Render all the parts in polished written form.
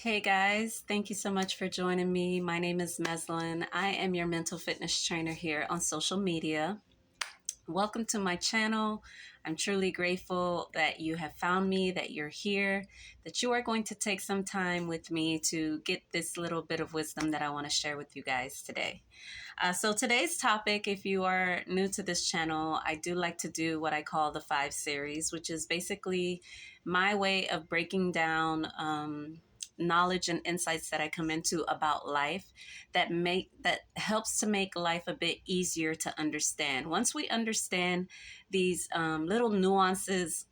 Hey guys, thank you so much for joining me. My name is Meslin. I am your mental fitness trainer here on social media. Welcome to my channel. I'm truly grateful that you have found me, that you're here, that you are going to take some time with me to get this little bit of wisdom that I want to share with you guys today. So today's topic, if you are new to this channel, I do like to do what I call the 5 series, which is basically my way of breaking down knowledge and insights that I come into about life that helps to make life a bit easier to understand. Once we understand these little nuances,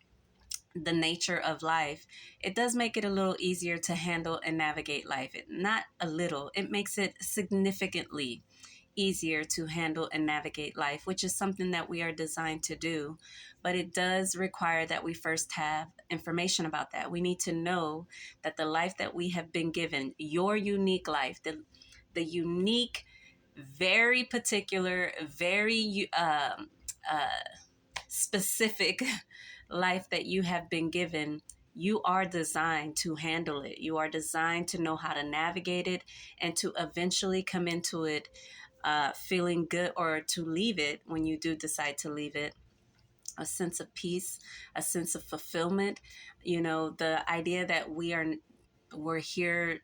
the nature of life, it does make it a little easier to handle and navigate life. Not a little, it makes it significantly easier to handle and navigate life, which is something that we are designed to do. But it does require that we first have information about that. We need to know that the life that we have been given, your unique life, the unique, very particular, very specific life that you have been given, you are designed to handle it. You are designed to know how to navigate it and to eventually come into it feeling good, or to leave it when you do decide to leave it, a sense of peace, a sense of fulfillment. You know, the idea that we're here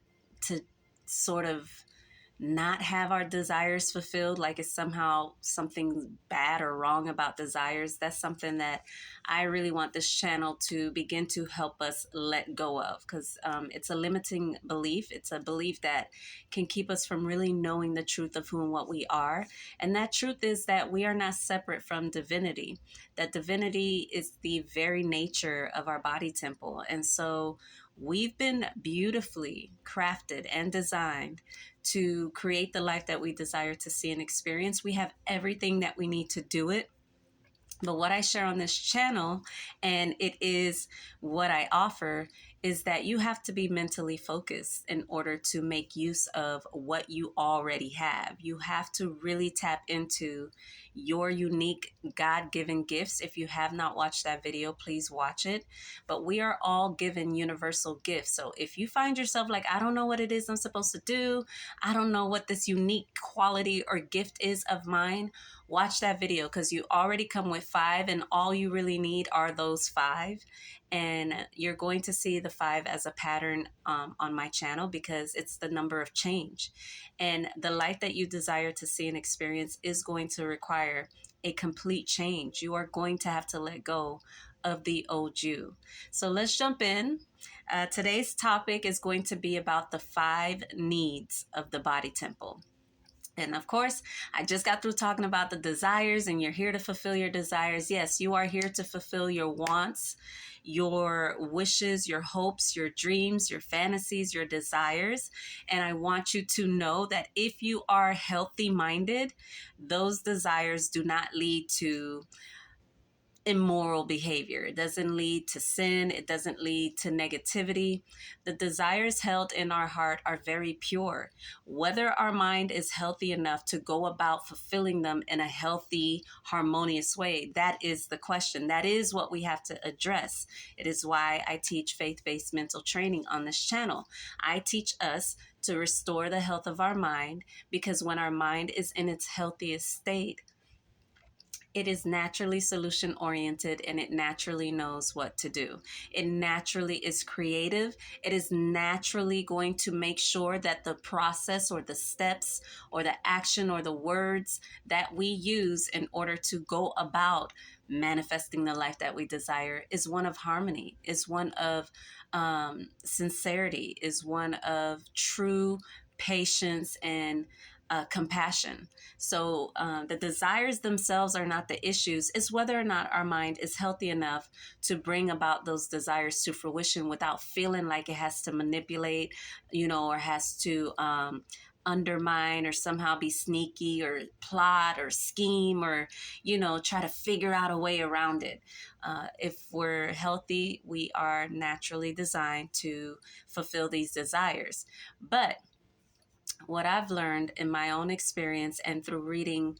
to sort of not have our desires fulfilled, like it's somehow something bad or wrong about desires. That's something that I really want this channel to begin to help us let go of, because it's a limiting belief. It's a belief that can keep us from really knowing the truth of who and what we are. And that truth is that we are not separate from divinity, that divinity is the very nature of our body temple. And so we've been beautifully crafted and designed to create the life that we desire to see and experience. We have everything that we need to do it. But what I share on this channel, and it is what I offer, is that you have to be mentally focused in order to make use of what you already have. You have to really tap into your unique God-given gifts. If you have not watched that video, please watch it. But we are all given universal gifts. So if you find yourself like, I don't know what it is I'm supposed to do, I don't know what this unique quality or gift is of mine, watch that video, because you already come with 5, and all you really need are those 5. And you're going to see the 5 as a pattern on my channel, because it's the number of change. And the life that you desire to see and experience is going to require a complete change. You are going to have to let go of the old you. So let's jump in. Today's topic is going to be about the 5 needs of the body temple. And of course, I just got through talking about the desires, and you're here to fulfill your desires. Yes, you are here to fulfill your wants, your wishes, your hopes, your dreams, your fantasies, your desires. And I want you to know that if you are healthy minded, those desires do not lead to immoral behavior. It doesn't lead to sin. It doesn't lead to negativity. The desires held in our heart are very pure. Whether our mind is healthy enough to go about fulfilling them in a healthy, harmonious way, that is the question. That is what we have to address. It is why I teach faith-based mental training on this channel. I teach us to restore the health of our mind, because when our mind is in its healthiest state, it is naturally solution oriented, and it naturally knows what to do. It naturally is creative. It is naturally going to make sure that the process or the steps or the action or the words that we use in order to go about manifesting the life that we desire is one of harmony, is one of sincerity, is one of true patience and compassion. So the desires themselves are not the issues. It's whether or not our mind is healthy enough to bring about those desires to fruition without feeling like it has to manipulate, or has to undermine or somehow be sneaky or plot or scheme or, try to figure out a way around it. If we're healthy, we are naturally designed to fulfill these desires. But what I've learned in my own experience and through reading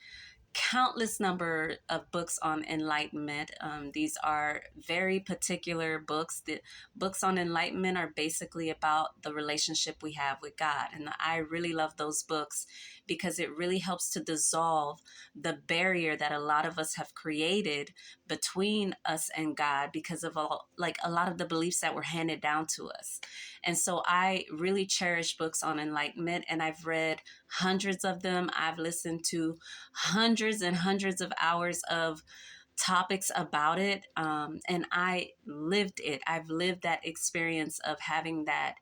countless number of books on enlightenment. These are very particular books. The books on enlightenment are basically about the relationship we have with God. And I really love those books because it really helps to dissolve the barrier that a lot of us have created between us and God because of a lot of the beliefs that were handed down to us. And so I really cherish books on enlightenment, and I've read hundreds of them. I've listened to hundreds and hundreds of hours of topics about it. And I lived it. I've lived that experience of having that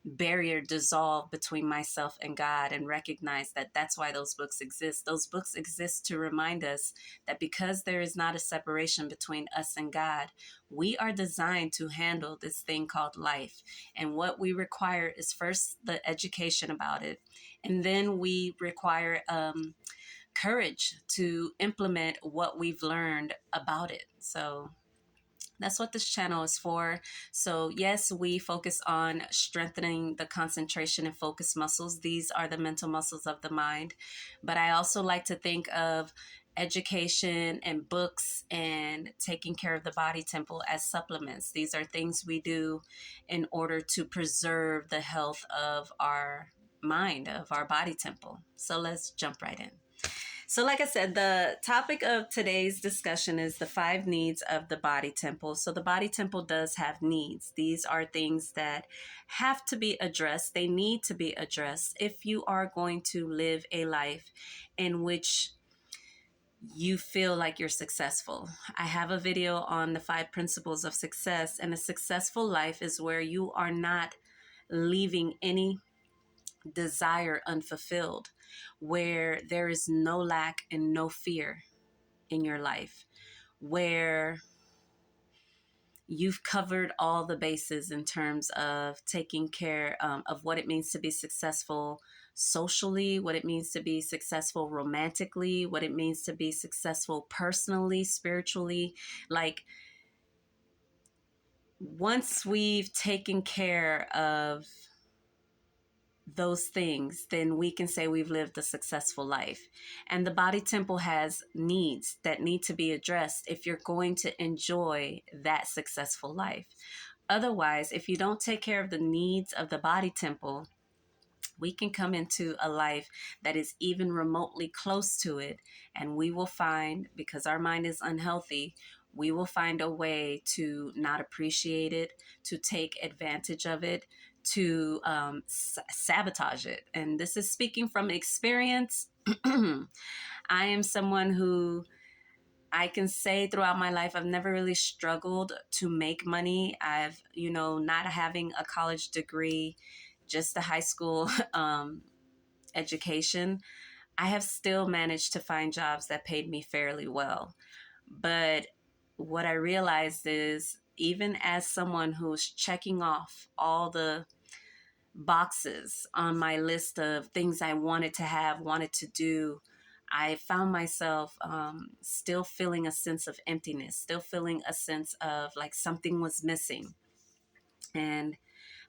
barrier dissolve between myself and God, and recognize that that's why those books exist. Those books exist to remind us that because there is not a separation between us and God, we are designed to handle this thing called life. And what we require is first the education about it, and then we require courage to implement what we've learned about it. So that's what this channel is for. So yes, we focus on strengthening the concentration and focus muscles. These are the mental muscles of the mind. But I also like to think of education and books and taking care of the body temple as supplements. These are things we do in order to preserve the health of our mind, of our body temple. So let's jump right in. So, like I said, the topic of today's discussion is the 5 needs of the body temple. So, the body temple does have needs. These are things that have to be addressed. They need to be addressed if you are going to live a life in which you feel like you're successful. I have a video on the 5 principles of success, and a successful life is where you are not leaving any desire unfulfilled, where there is no lack and no fear in your life, where you've covered all the bases in terms of taking care of what it means to be successful socially, what it means to be successful romantically, what it means to be successful personally, spiritually. Like, once we've taken care of those things, then we can say we've lived a successful life. And the body temple has needs that need to be addressed if you're going to enjoy that successful life. Otherwise, if you don't take care of the needs of the body temple, we can come into a life that is even remotely close to it. And we will find, because our mind is unhealthy, we will find a way to not appreciate it, to take advantage of it, to sabotage it. And this is speaking from experience. I am someone who, I can say throughout my life, I've never really struggled to make money. I've, not having a college degree, just a high school education, I have still managed to find jobs that paid me fairly well. But what I realized is, even as someone who's checking off all the boxes on my list of things I wanted to have, wanted to do, I found myself still feeling a sense of emptiness, still feeling a sense of like something was missing. And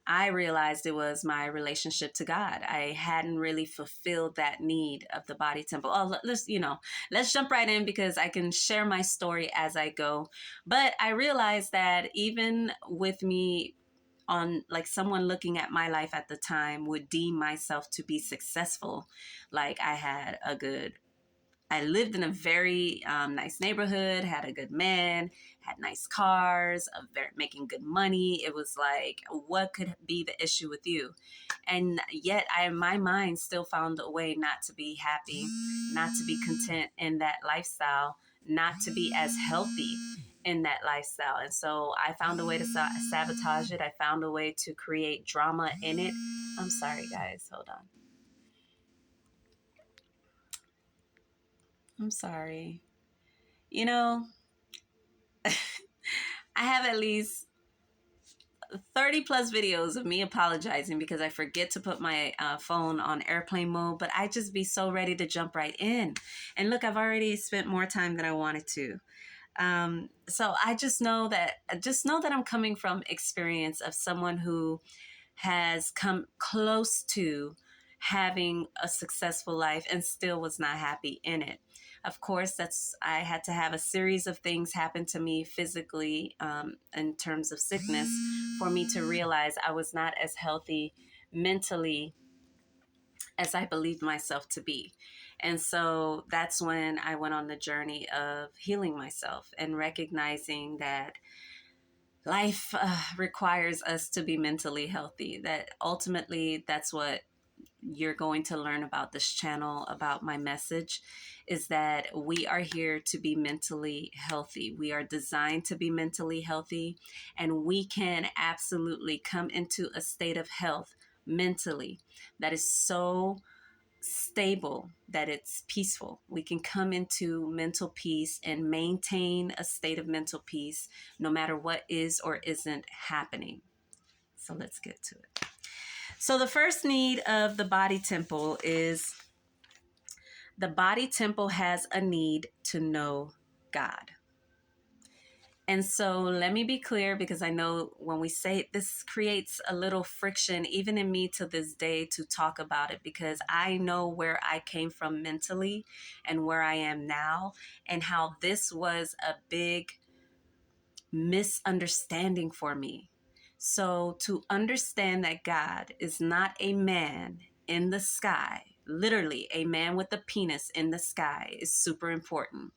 I realized it was my relationship to God. I hadn't really fulfilled that need of the body temple. Oh, let's jump right in because I can share my story as I go. But I realized that even with me, on like someone looking at my life at the time would deem myself to be successful. Like, I lived in a very nice neighborhood, had a good man, had nice cars, making good money. It was like, what could be the issue with you? And yet my mind still found a way not to be happy, not to be content in that lifestyle, not to be as healthy in that lifestyle. And so I found a way to sabotage it. I found a way to create drama in it. I'm sorry, guys. Hold on. I'm sorry. You know, I have at least 30 plus videos of me apologizing because I forget to put my phone on airplane mode, but I just be so ready to jump right in. And look, I've already spent more time than I wanted to. So I just know that I'm coming from experience of someone who has come close to having a successful life and still was not happy in it. Of course, I had to have a series of things happen to me physically, in terms of sickness, for me to realize I was not as healthy mentally as I believed myself to be. And so that's when I went on the journey of healing myself and recognizing that life requires us to be mentally healthy. That ultimately, that's what you're going to learn about this channel, about my message, is that we are here to be mentally healthy. We are designed to be mentally healthy, and we can absolutely come into a state of health mentally that is so stable that it's peaceful. We can come into mental peace and maintain a state of mental peace no matter what is or isn't happening. So let's get to it. So the first need of the body temple is the body temple has a need to know God. And so let me be clear, because I know when we say it, this creates a little friction, even in me to this day, to talk about it, because I know where I came from mentally and where I am now, and how this was a big misunderstanding for me. So to understand that God is not a man in the sky, literally a man with a penis in the sky, is super important.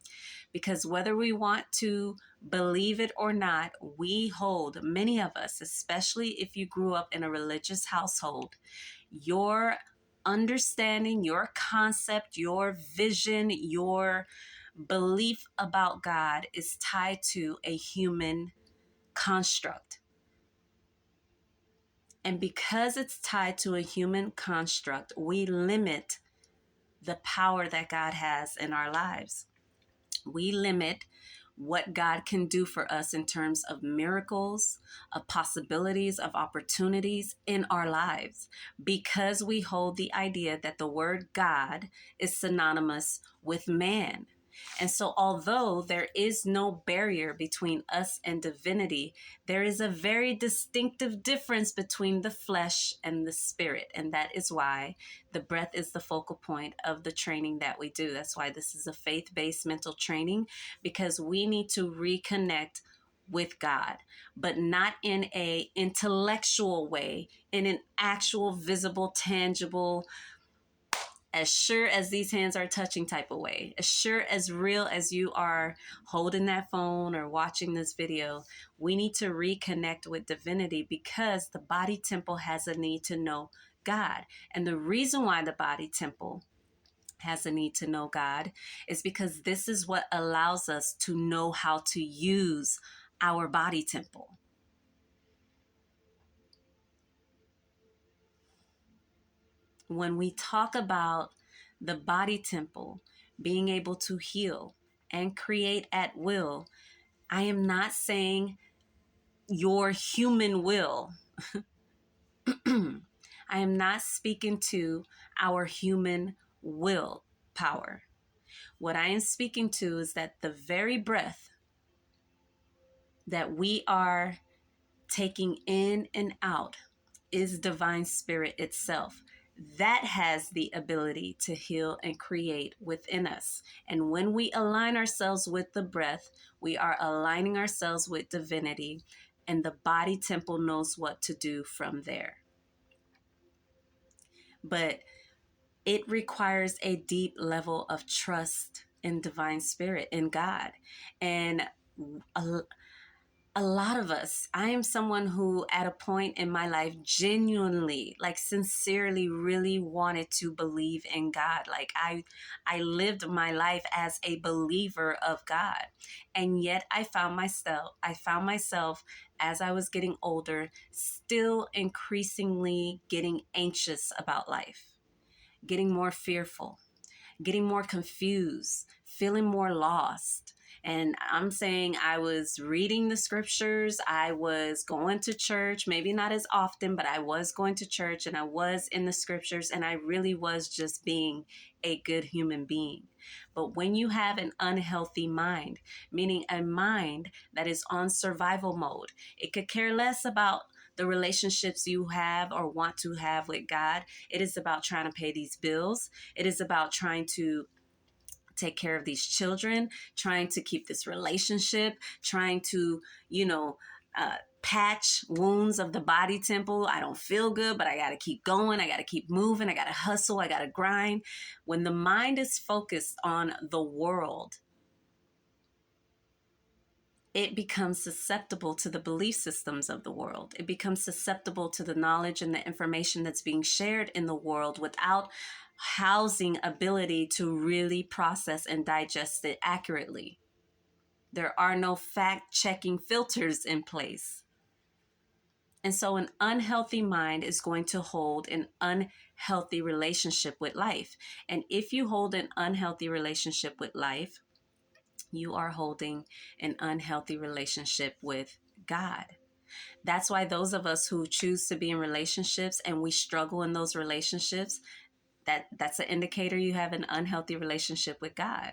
Because whether we want to believe it or not, we hold, many of us, especially if you grew up in a religious household, your understanding, your concept, your vision, your belief about God is tied to a human construct. And because it's tied to a human construct, we limit the power that God has in our lives. We limit what God can do for us in terms of miracles, of possibilities, of opportunities in our lives, because we hold the idea that the word God is synonymous with man. And so, although there is no barrier between us and divinity, there is a very distinctive difference between the flesh and the spirit. And that is why the breath is the focal point of the training that we do. That's why this is a faith-based mental training, because we need to reconnect with God, but not in a intellectual way, in an actual, visible, tangible, as sure as these hands are touching type of way, as sure, as real as you are holding that phone or watching this video. We need to reconnect with divinity, because the body temple has a need to know God. And the reason why the body temple has a need to know God is because this is what allows us to know how to use our body temple. When we talk about the body temple being able to heal and create at will, I am not saying your human will. I am not speaking to our human will power. What I am speaking to is that the very breath that we are taking in and out is divine spirit itself. That has the ability to heal and create within us. And when we align ourselves with the breath, we are aligning ourselves with divinity, and the body temple knows what to do from there. But it requires a deep level of trust in divine spirit, in God. And a lot of us, I am someone who at a point in my life genuinely, like sincerely, really wanted to believe in God. Like I lived my life as a believer of God. And yet I found myself as I was getting older, still increasingly getting anxious about life, getting more fearful, getting more confused, feeling more lost. And I'm saying I was reading the scriptures, I was going to church, maybe not as often, but I was going to church and I was in the scriptures, and I really was just being a good human being. But when you have an unhealthy mind, meaning a mind that is on survival mode, it could care less about the relationships you have or want to have with God. It is about trying to pay these bills. It is about trying to take care of these children, trying to keep this relationship, trying to, you know, patch wounds of the body temple. I don't feel good, but I got to keep going. I got to keep moving. I got to hustle. I got to grind. When the mind is focused on the world, it becomes susceptible to the belief systems of the world. It becomes susceptible to the knowledge and the information that's being shared in the world without housing ability to really process and digest it accurately. There are no fact-checking filters in place. And so an unhealthy mind is going to hold an unhealthy relationship with life. And if you hold an unhealthy relationship with life, you are holding an unhealthy relationship with God. That's why those of us who choose to be in relationships and we struggle in those relationships, that's an indicator you have an unhealthy relationship with God.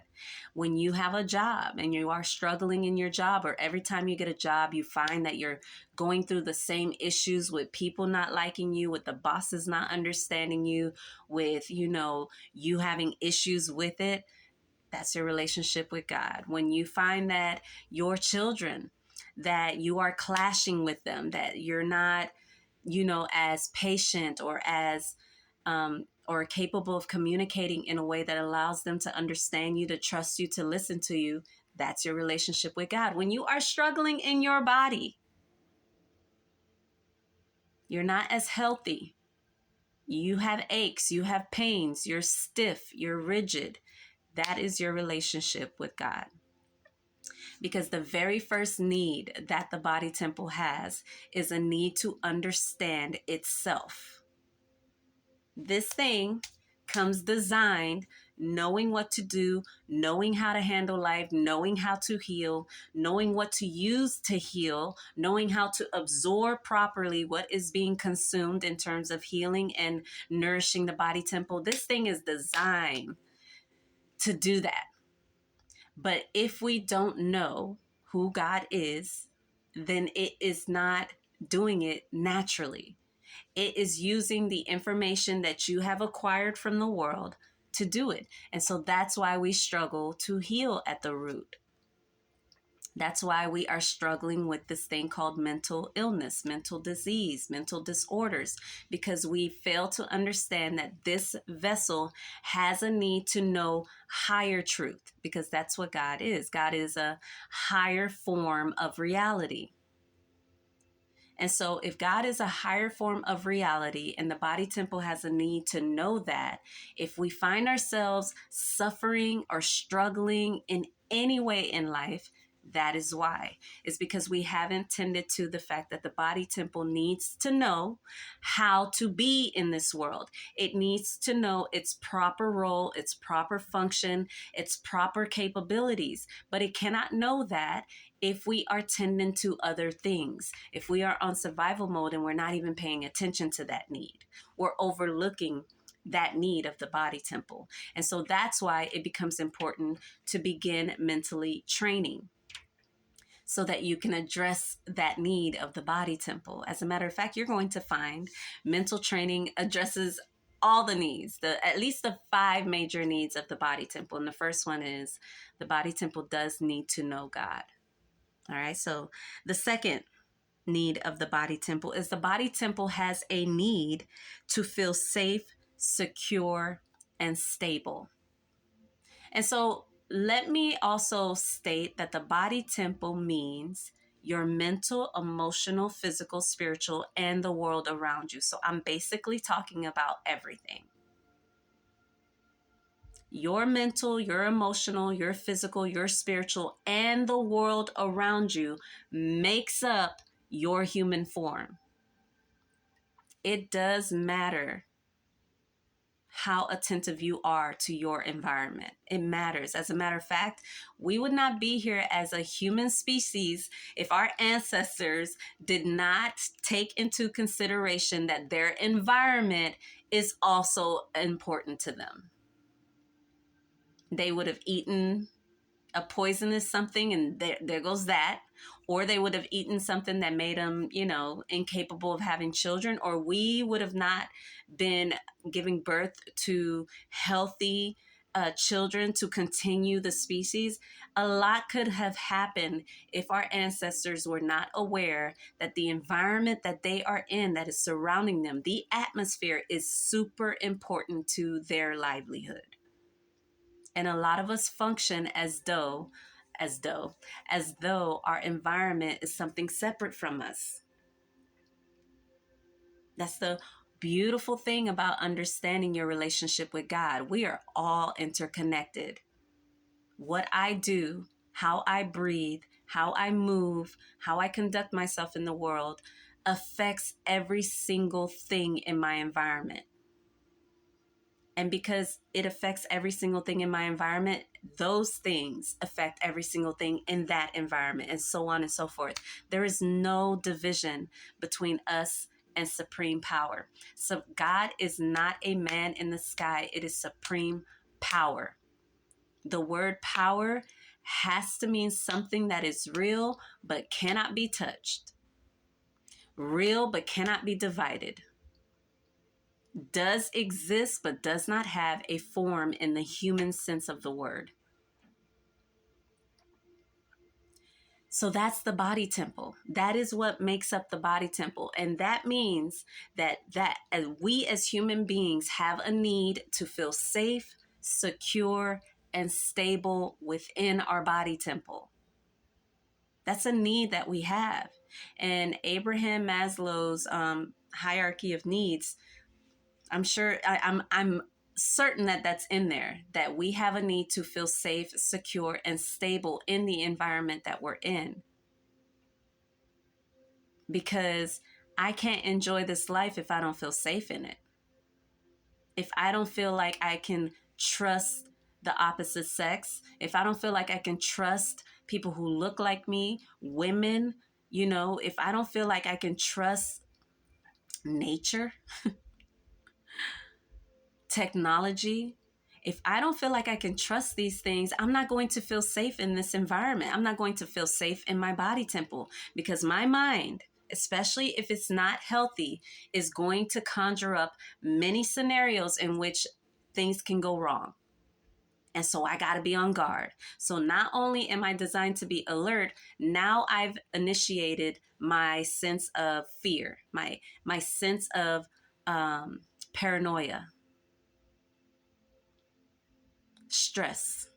When you have a job and you are struggling in your job, or every time you get a job, you find that you're going through the same issues with people not liking you, with the bosses not understanding you, with, you having issues with it, that's your relationship with God. When you find that your children, that you are clashing with them, that you're not, as patient or as or capable of communicating in a way that allows them to understand you, to trust you, to listen to you, that's your relationship with God. When you are struggling in your body, you're not as healthy. You have aches, you have pains, you're stiff, you're rigid. That is your relationship with God. Because the very first need that the body temple has is a need to understand itself. This thing comes designed knowing what to do, knowing how to handle life, knowing how to heal, knowing what to use to heal, knowing how to absorb properly what is being consumed in terms of healing and nourishing the body temple. This thing is designed to do that. But if we don't know who God is, then it is not doing it naturally. It is using the information that you have acquired from the world to do it. And so that's why we struggle to heal at the root. That's why we are struggling with this thing called mental illness, mental disease, mental disorders, because we fail to understand that this vessel has a need to know higher truth, because that's what God is. God is a higher form of reality. And so if God is a higher form of reality and the body temple has a need to know that, if we find ourselves suffering or struggling in any way in life, that is why. It's because we haven't tended to the fact that the body temple needs to know how to be in this world. It needs to know its proper role, its proper function, its proper capabilities. But it cannot know that if we are tending to other things, if we are on survival mode and we're not even paying attention to that need, we're overlooking that need of the body temple. And so that's why it becomes important to begin mentally training, so that you can address that need of the body temple. As a matter of fact, you're going to find mental training addresses all the needs, at least the 5 major needs of the body temple. And the first one is the body temple does need to know God. All right, so the second need of the body temple is the body temple has a need to feel safe, secure, and stable. And so let me also state that the body temple means your mental, emotional, physical, spiritual, and the world around you. So I'm basically talking about everything. Your mental, your emotional, your physical, your spiritual, and the world around you makes up your human form. It does matter how attentive you are to your environment. It matters. As a matter of fact, we would not be here as a human species if our ancestors did not take into consideration that their environment is also important to them. They would have eaten a poisonous something and there goes that. or they would have eaten something that made them, incapable of having children, or we would have not been giving birth to healthy children to continue the species. A lot could have happened if our ancestors were not aware that the environment that they are in, that is surrounding them, the atmosphere, is super important to their livelihood. And a lot of us function as though, as though our environment is something separate from us. That's the beautiful thing about understanding your relationship with God. We are all interconnected. What I do, how I breathe, how I move, how I conduct myself in the world affects every single thing in my environment. And because it affects every single thing in my environment, those things affect every single thing in that environment, and so on and so forth. There is no division between us and supreme power. So God is not a man in the sky. It is supreme power. The word power has to mean something that is real but cannot be touched, real but cannot be divided, does exist but does not have a form in the human sense of the word. So that's the body temple. That is what makes up the body temple. And that means that as we as human beings have a need to feel safe, secure, and stable within our body temple. That's a need that we have. And Abraham Maslow's hierarchy of needs, I'm sure I'm certain that that's in there, that we have a need to feel safe, secure, and stable in the environment that we're in. Because I can't enjoy this life if I don't feel safe in it. If I don't feel like I can trust the opposite sex, if I don't feel like I can trust people who look like me, women, if I don't feel like I can trust nature, technology, if I don't feel like I can trust these things, I'm not going to feel safe in this environment. I'm not going to feel safe in my body temple, because my mind, especially if it's not healthy, is going to conjure up many scenarios in which things can go wrong. And so I got to be on guard. So not only am I designed to be alert, now I've initiated my sense of fear, my sense of paranoia, stress,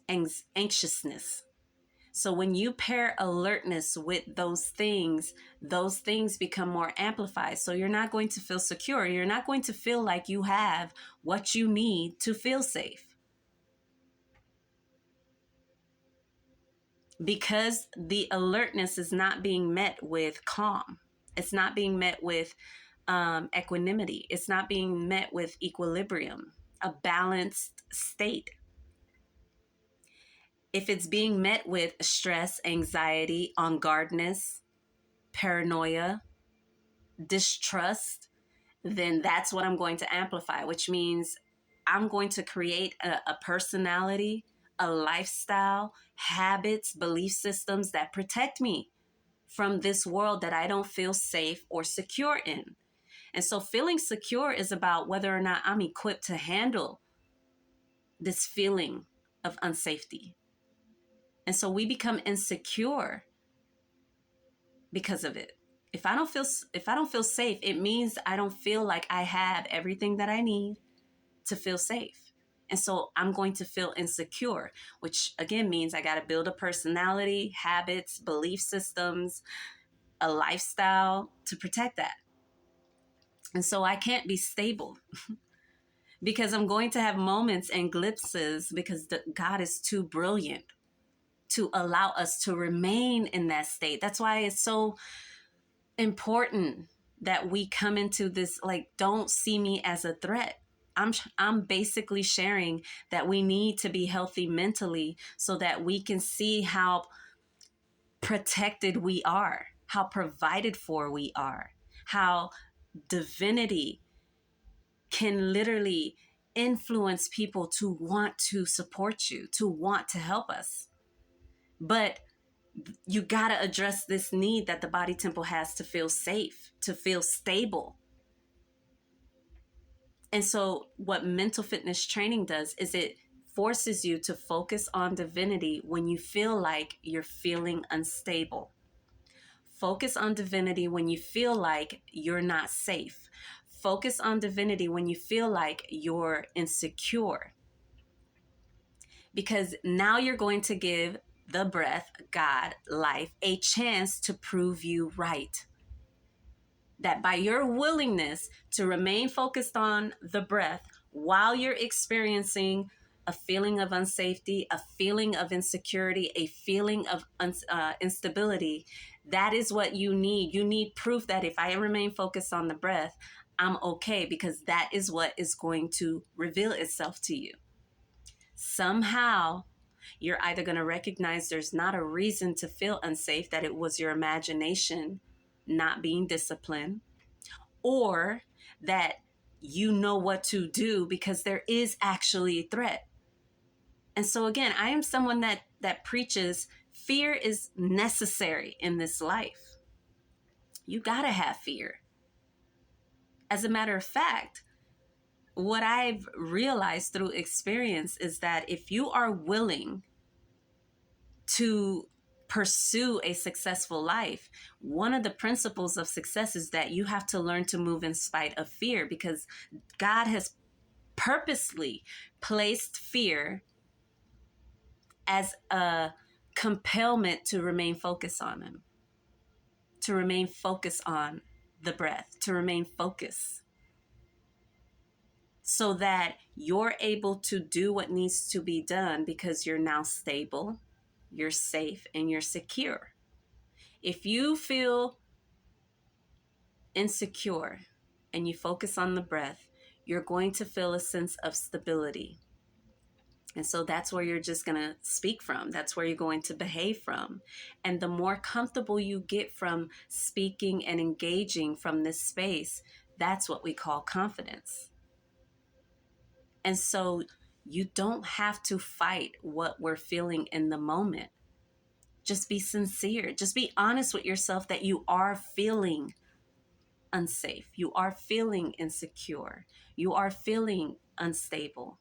anxiousness. So when you pair alertness with those things become more amplified. So you're not going to feel secure. You're not going to feel like you have what you need to feel safe. Because the alertness is not being met with calm. It's not being met with equanimity. It's not being met with equilibrium, a balanced state. If it's being met with stress, anxiety, on guardness, paranoia, distrust, then that's what I'm going to amplify, which means I'm going to create a personality, a lifestyle, habits, belief systems that protect me from this world that I don't feel safe or secure in. And so feeling secure is about whether or not I'm equipped to handle this feeling of unsafety. And so we become insecure because of it. If I don't feel safe, it means I don't feel like I have everything that I need to feel safe. And so I'm going to feel insecure, which again means I got to build a personality, habits, belief systems, a lifestyle to protect that. And so I can't be stable because I'm going to have moments and glimpses, because God is too brilliant to allow us to remain in that state. That's why it's so important that we come into this, like, don't see me as a threat. I'm basically sharing that we need to be healthy mentally so that we can see how protected we are, how provided for we are, how divinity can literally influence people to want to support you, to want to help us. But You got to address this need that the body temple has to feel safe, to feel stable. And so what mental fitness training does is it forces you to focus on divinity when you feel like you're feeling unstable. Focus on divinity when you feel like you're not safe. Focus on divinity when you feel like you're insecure. Because now you're going to give the breath, God, life, a chance to prove you right. That by your willingness to remain focused on the breath while you're experiencing a feeling of unsafety, a feeling of insecurity, a feeling of instability, that is what you need. You need proof that if I remain focused on the breath, I'm okay, because that is what is going to reveal itself to you. Somehow, you're either going to recognize there's not a reason to feel unsafe, that it was your imagination not being disciplined, or that you know what to do because there is actually a threat. And so again, I am someone that preaches fear is necessary in this life. You got to have fear. As a matter of fact, what I've realized through experience is that if you are willing to pursue a successful life, one of the principles of success is that you have to learn to move in spite of fear, because God has purposely placed fear as a compellment to remain focused on Him, to remain focused on the breath, to remain focused, so that you're able to do what needs to be done because you're now stable, you're safe, and you're secure. If you feel insecure and you focus on the breath, you're going to feel a sense of stability. And so that's where you're just going to speak from. That's where you're going to behave from. And the more comfortable you get from speaking and engaging from this space, that's what we call confidence. And so you don't have to fight what we're feeling in the moment. Just be sincere. Just be honest with yourself that you are feeling unsafe. You are feeling insecure. You are feeling unstable.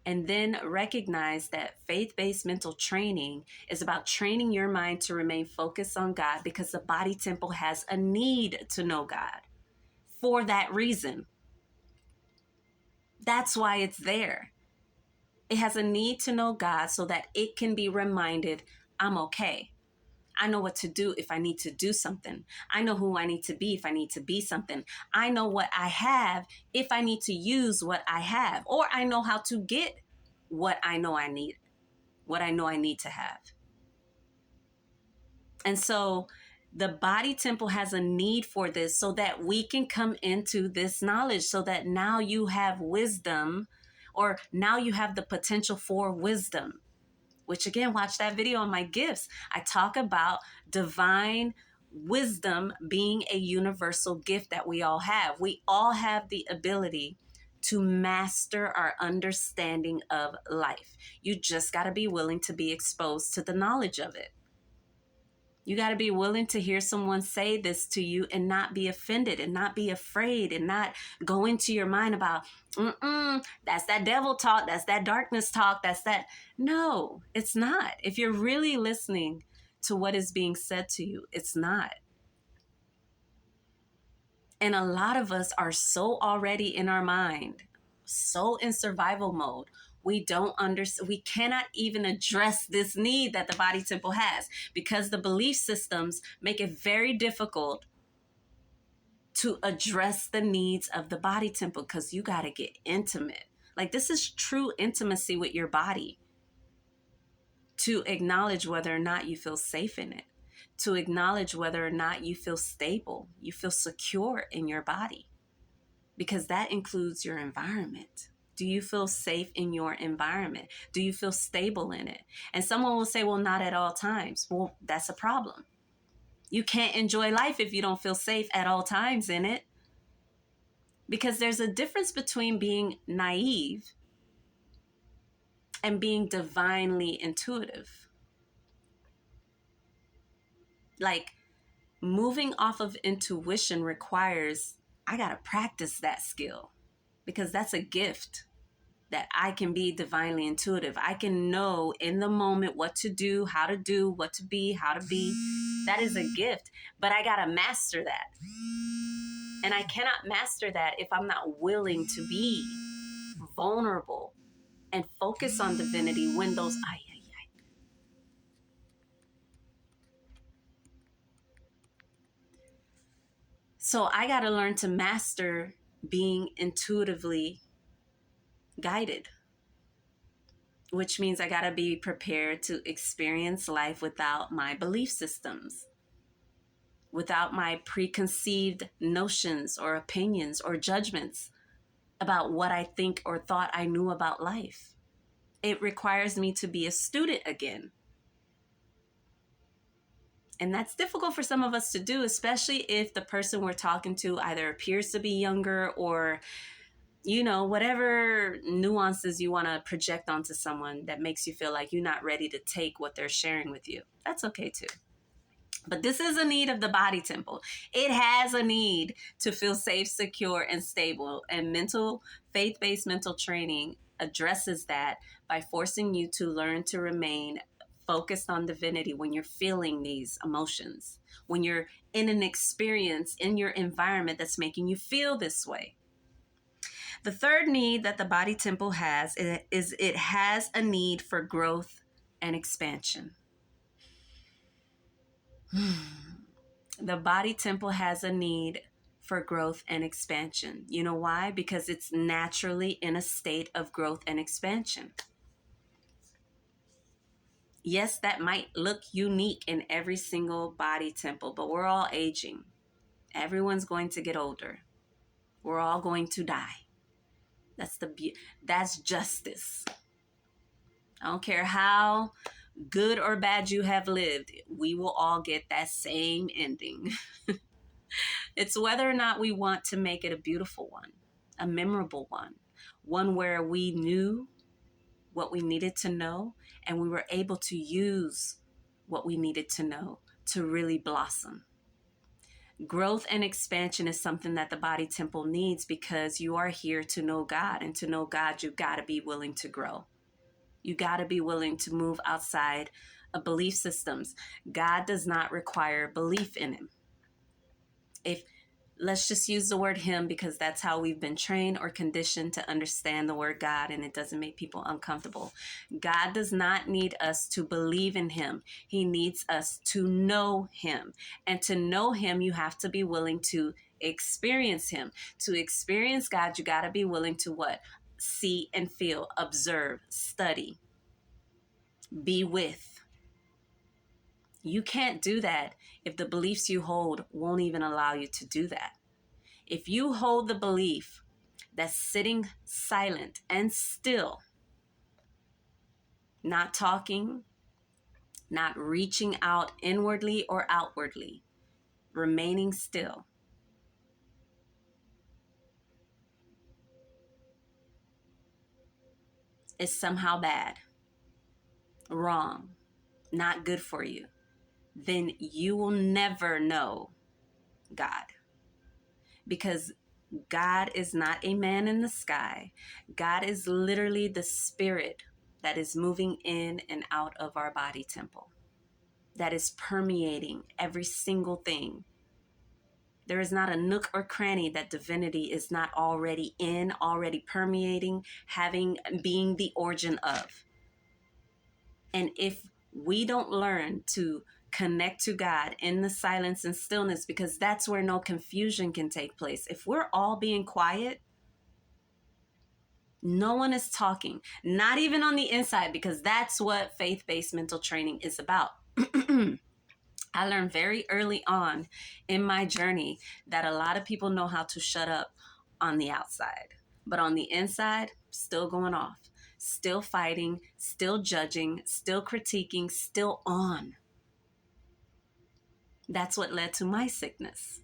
And then recognize that faith-based mental training is about training your mind to remain focused on God, because the body temple has a need to know God for that reason. That's why it's there. It has a need to know God so that it can be reminded, I'm okay. I know what to do if I need to do something. I know who I need to be if I need to be something. I know what I have if I need to use what I have, or I know how to get what I know I need, what I know I need to have. And so the body temple has a need for this so that we can come into this knowledge, so that now you have wisdom, or now you have the potential for wisdom. Which again, watch that video on my gifts. I talk about divine wisdom being a universal gift that we all have. We all have the ability to master our understanding of life. You just got to be willing to be exposed to the knowledge of it. You got to be willing to hear someone say this to you and not be offended and not be afraid and not go into your mind about, that's that devil talk, that's that darkness talk, that's that. No, it's not. If you're really listening to what is being said to you, it's not. And a lot of us are so already in our mind, so in survival mode. We don't understand. We cannot even address this need that the body temple has, because the belief systems make it very difficult to address the needs of the body temple, because you got to get intimate. Like, this is true intimacy with your body, to acknowledge whether or not you feel safe in it, to acknowledge whether or not you feel stable, you feel secure in your body, because that includes your environment. Do you feel safe in your environment? Do you feel stable in it? And someone will say, well, not at all times. Well, that's a problem. You can't enjoy life if you don't feel safe at all times in it. Because there's a difference between being naive and being divinely intuitive. Like, moving off of intuition requires, I got to practice that skill, because that's a gift, that I can be divinely intuitive. I can know in the moment what to do, what to be, how to be. That is a gift, but I got to master that. And I cannot master that if I'm not willing to be vulnerable and focus on divinity when those So I got to learn to master being intuitively guided, which means I got to be prepared to experience life without my belief systems, without my preconceived notions or opinions or judgments about what I think or thought I knew about life. It requires me to be a student again. And that's difficult for some of us to do, especially if the person we're talking to either appears to be younger or, whatever nuances you want to project onto someone that makes you feel like you're not ready to take what they're sharing with you. That's okay too. But this is a need of the body temple. It has a need to feel safe, secure, and stable. And faith-based mental training addresses that by forcing you to learn to remain focused on divinity when you're feeling these emotions, when you're in an experience in your environment that's making you feel this way. The third need that the body temple has is it has a need for growth and expansion. The body temple has a need for growth and expansion. You know why? Because it's naturally in a state of growth and expansion. Yes, that might look unique in every single body temple, but we're all aging. Everyone's going to get older. We're all going to die. That's justice. I don't care how good or bad you have lived. We will all get that same ending. It's whether or not we want to make it a beautiful one, a memorable one where we knew what we needed to know and we were able to use what we needed to know to really blossom. Growth and expansion is something that the body temple needs, because you are here to know God, and to know God, you've got to be willing to grow. You got to be willing to move outside of belief systems. God does not require belief in him. Let's just use the word him, because that's how we've been trained or conditioned to understand the word God, and it doesn't make people uncomfortable. God does not need us to believe in him. He needs us to know him. And to know him, you have to be willing to experience him. To experience God, you got to be willing to what? See and feel, observe, study, be with. You can't do that if the beliefs you hold won't even allow you to do that. If you hold the belief that sitting silent and still, not talking, not reaching out inwardly or outwardly, remaining still, is somehow bad, wrong, not good for you, then you will never know God. Because God is not a man in the sky. God is literally the spirit that is moving in and out of our body temple, that is permeating every single thing. There is not a nook or cranny that divinity is not already in, already permeating, being the origin of. And if we don't learn to connect to God in the silence and stillness, because that's where no confusion can take place. If we're all being quiet, no one is talking, not even on the inside, because that's what faith-based mental training is about. I learned very early on in my journey that a lot of people know how to shut up on the outside, but on the inside, still going off, still fighting, still judging, still critiquing, still on. That's what led to my sickness.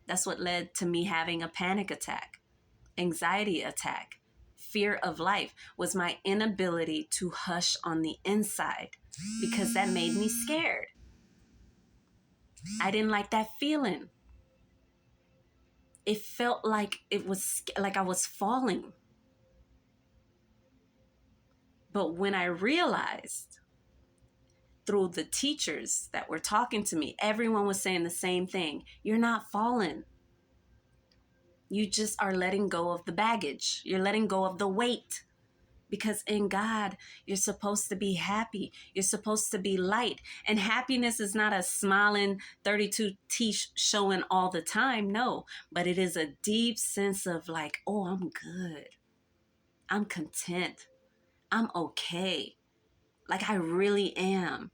That's what led to me having a panic attack, anxiety attack. Fear of life was my inability to hush on the inside, because that made me scared. I didn't like that feeling. It felt like it was like I was falling. But when I realized through the teachers that were talking to me, everyone was saying the same thing. You're not falling. You just are letting go of the baggage. You're letting go of the weight. Because in God, you're supposed to be happy. You're supposed to be light. And happiness is not a smiling 32 teeth showing all the time. No, but it is a deep sense of like, oh, I'm good. I'm content. I'm okay. Like I really am.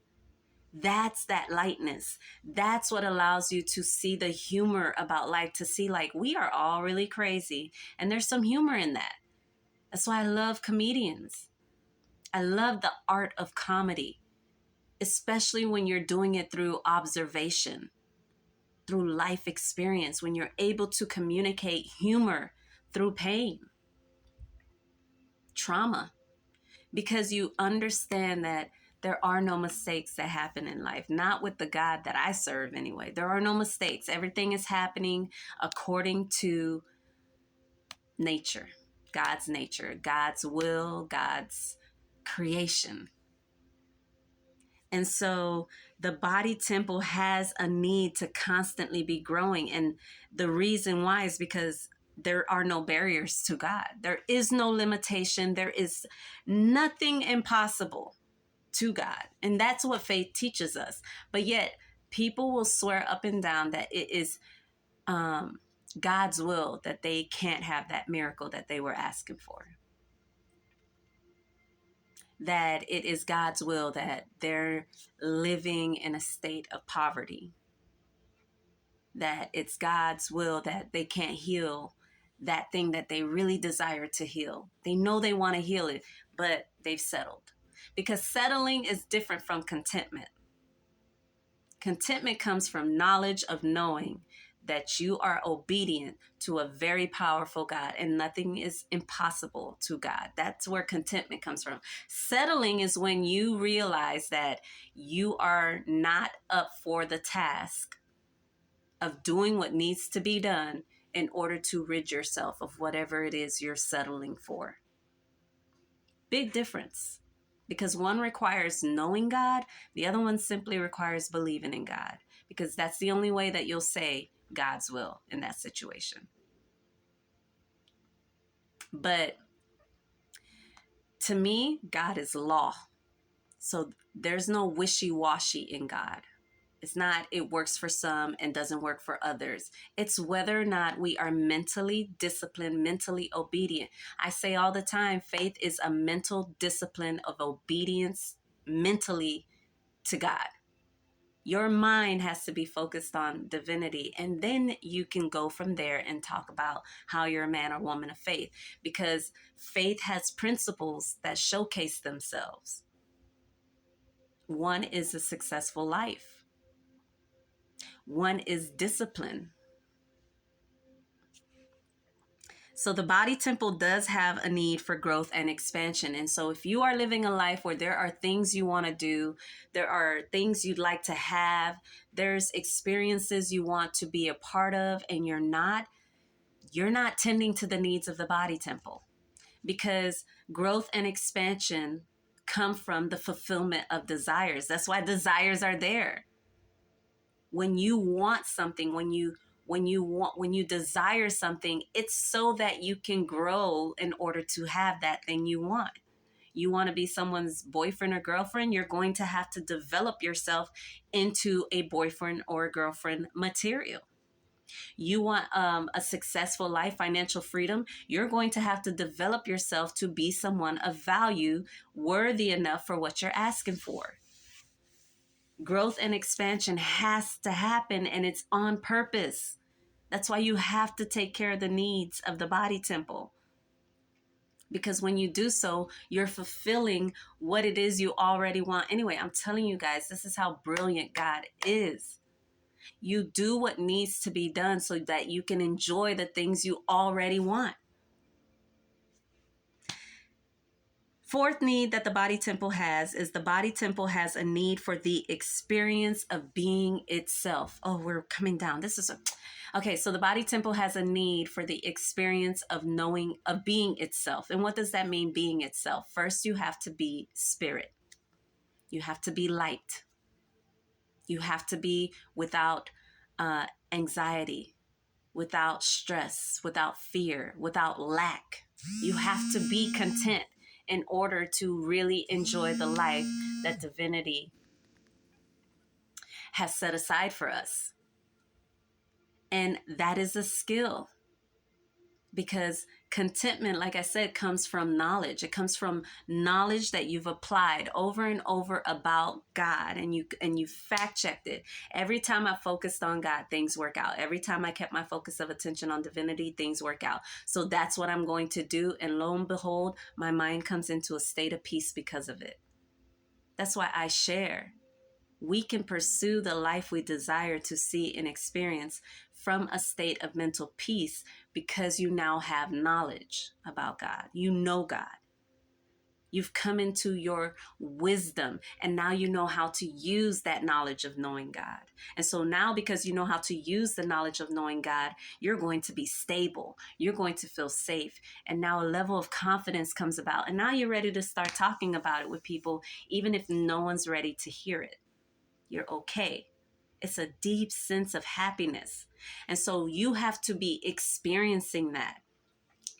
That's that lightness. That's what allows you to see the humor about life, to see like we are all really crazy. And there's some humor in that. That's why I love comedians. I love the art of comedy, especially when you're doing it through observation, through life experience, when you're able to communicate humor through pain, trauma, because you understand that there are no mistakes that happen in life, not with the God that I serve anyway. There are no mistakes. Everything is happening according to nature, God's will, God's creation. And so the body temple has a need to constantly be growing. And the reason why is because there are no barriers to God. There is no limitation. There is nothing impossible to God. And that's what faith teaches us. But yet people will swear up and down that it is God's will that they can't have that miracle that they were asking for. That it is God's will that they're living in a state of poverty. That it's God's will that they can't heal that thing that they really desire to heal. They know they want to heal it, but they've settled. Because settling is different from contentment. Contentment comes from knowledge of knowing that you are obedient to a very powerful God and nothing is impossible to God. That's where contentment comes from. Settling is when you realize that you are not up for the task of doing what needs to be done in order to rid yourself of whatever it is you're settling for. Big difference. Because one requires knowing God, the other one simply requires believing in God. Because that's the only way that you'll say God's will in that situation. But to me, God is law. So there's no wishy-washy in God. It's not it works for some and doesn't work for others. It's whether or not we are mentally disciplined, mentally obedient. I say all the time, faith is a mental discipline of obedience mentally to God. Your mind has to be focused on divinity, and then you can go from there and talk about how you're a man or woman of faith, because faith has principles that showcase themselves. One is a successful life. One is discipline. So the body temple does have a need for growth and expansion. And so if you are living a life where there are things you want to do, there are things you'd like to have, there's experiences you want to be a part of, and you're not tending to the needs of the body temple, because growth and expansion come from the fulfillment of desires. That's why desires are there. When you want something, when you desire something, it's so that you can grow in order to have that thing you want. You want to be someone's boyfriend or girlfriend, you're going to have to develop yourself into a boyfriend or a girlfriend material. You want a successful life, financial freedom, you're going to have to develop yourself to be someone of value, worthy enough for what you're asking for. Growth and expansion has to happen, and it's on purpose. That's why you have to take care of the needs of the body temple. Because when you do so, you're fulfilling what it is you already want. Anyway, I'm telling you guys, this is how brilliant God is. You do what needs to be done so that you can enjoy the things you already want. Fourth need that the body temple has is the body temple has a need for the experience of being itself. Oh, we're coming down. Okay, so the body temple has a need for the experience of knowing, of being itself. And what does that mean, being itself? First, you have to be spirit. You have to be light. You have to be without anxiety, without stress, without fear, without lack. You have to be content in order to really enjoy the life that divinity has set aside for us. And that is a skill, because contentment, like I said, comes from knowledge. It comes from knowledge that you've applied over and over about God, and you fact checked it. Every time I focused on God, things work out. Every time I kept my focus of attention on divinity, things work out. So that's what I'm going to do, and lo and behold, my mind comes into a state of peace because of it. That's why I share. We can pursue the life we desire to see and experience from a state of mental peace, because you now have knowledge about God. You know God. You've come into your wisdom, and now you know how to use that knowledge of knowing God. And so now, because you know how to use the knowledge of knowing God, you're going to be stable. You're going to feel safe. And now a level of confidence comes about. And now you're ready to start talking about it with people, even if no one's ready to hear it. You're okay. It's a deep sense of happiness. And so you have to be experiencing that.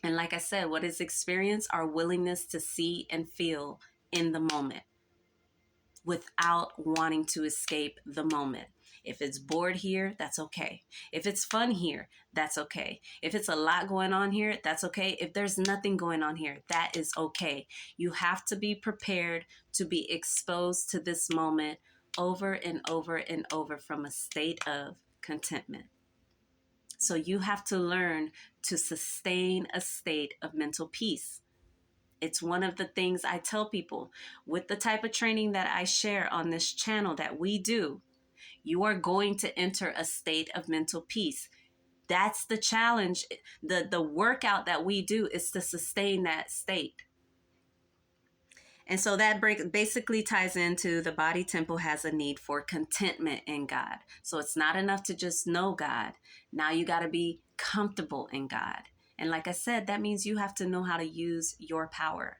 And like I said, what is experience? Our willingness to see and feel in the moment without wanting to escape the moment. If it's bored here, that's okay. If it's fun here, that's okay. If it's a lot going on here, that's okay. If there's nothing going on here, that is okay. You have to be prepared to be exposed to this moment over and over and over from a state of contentment. So you have to learn to sustain a state of mental peace. It's one of the things I tell people with the type of training that I share on this channel that we do. You are going to enter a state of mental peace. That's the challenge. The workout that we do is to sustain that state. And so that basically ties into the body temple has a need for contentment in God. So it's not enough to just know God. Now you got to be comfortable in God. And like I said, that means you have to know how to use your power.